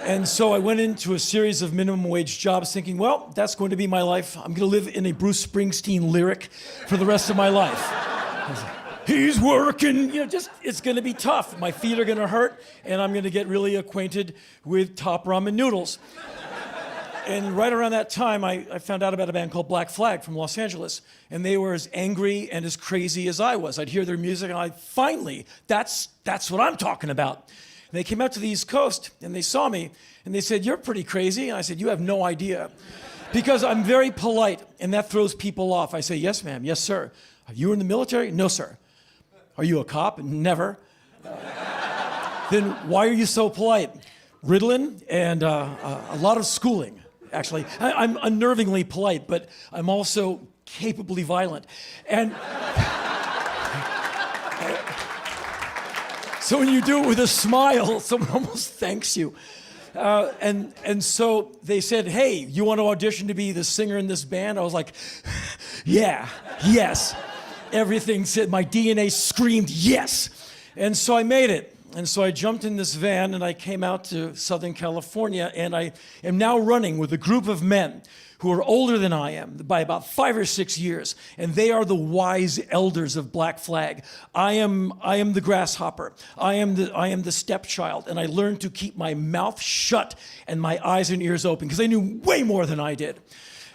And so I went into a series of minimum wage jobs thinking, well, that's going to be my life. I'm going to live in a Bruce Springsteen lyric for the rest of my life. He's working, it's going to be tough. My feet are going to hurt, and I'm going to get really acquainted with top ramen noodles. And right around that time, I found out about a band called Black Flag from Los Angeles. And they were as angry and as crazy as I was. I'd hear their music, and finally, that's what I'm talking about. And they came out to the East Coast, and they saw me, and they said, you're pretty crazy. And I said, you have no idea. Because I'm very polite, and that throws people off. I say, yes, ma'am, yes, sir. Are you in the military? No, sir. Are you a cop? Never. Then why are you so polite? Ritalin and a lot of schooling. Actually, I'm unnervingly polite, but I'm also capably violent. And so when you do it with a smile, someone almost thanks you. And so they said, hey, you want to audition to be the singer in this band? I was like, yeah, yes. Everything said, my DNA screamed yes. And so I made it. And so I jumped in this van and I came out to Southern California, and I am now running with a group of men who are older than I am by about 5 or 6 years, and they are the wise elders of Black Flag. I am the grasshopper. I am the stepchild, and I learned to keep my mouth shut and my eyes and ears open because they knew way more than I did.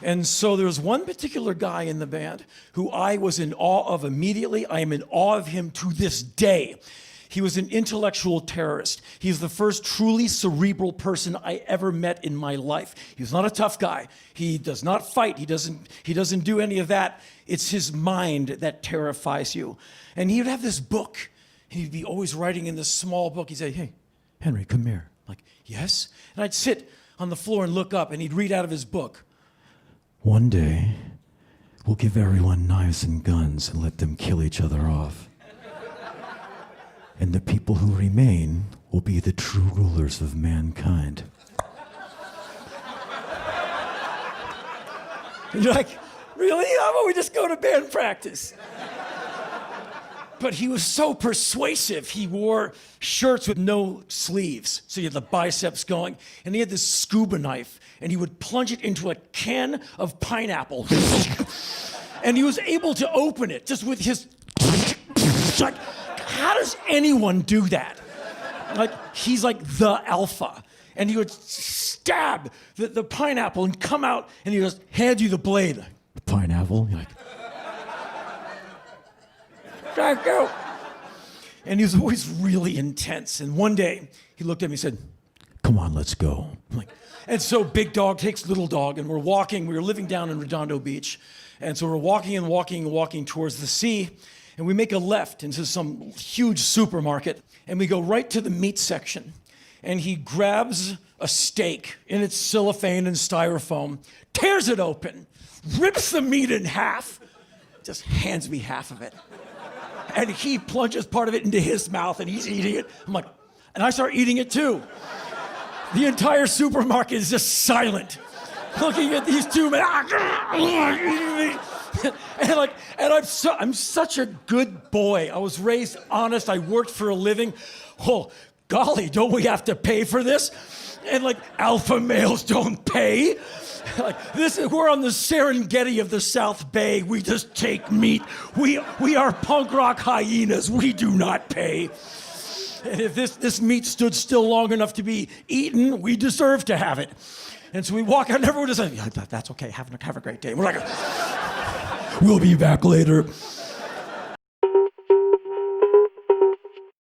And so there was one particular guy in the band who I was in awe of immediately. I am in awe of him to this day. He was an intellectual terrorist. He's the first truly cerebral person I ever met in my life. He was not a tough guy. He does not fight. He doesn't do any of that. It's his mind that terrifies you. And he would have this book, and he'd be always writing in this small book. He'd say, hey, Henry, come here. I'm like, yes? And I'd sit on the floor and look up, and he'd read out of his book. One day, we'll give everyone knives and guns and let them kill each other off. And the people who remain will be the true rulers of mankind. And you're like, really? How about we just go to band practice? But he was so persuasive. He wore shirts with no sleeves, so you had the biceps going. And he had this scuba knife, and he would plunge it into a can of pineapple. And he was able to open it just with his... Like, how does anyone do that? Like, he's like the alpha. And he would stab the pineapple and come out, and he just hand you the blade. The pineapple? You're like... Thank you. And he was always really intense. And one day, he looked at me and said, come on, let's go. I'm like, and so big dog takes little dog, and we're walking. We were living down in Redondo Beach. And so we're walking towards the sea. And we make a left into some huge supermarket, and we go right to the meat section. And he grabs a steak in its cellophane and styrofoam, tears it open, rips the meat in half, just hands me half of it. And he plunges part of it into his mouth, and he's eating it. I'm like, and I start eating it too. The entire supermarket is just silent, looking at these two men. I'm such a good boy. I was raised honest. I worked for a living. Oh, golly, don't we have to pay for this? And like, alpha males don't pay. Like, we're on the Serengeti of the South Bay. We just take meat. We are punk rock hyenas. We do not pay. And if this meat stood still long enough to be eaten, we deserve to have it. And so we walk out, and everyone is like, yeah, that's okay. Have a great day. And we're like, we'll be back later.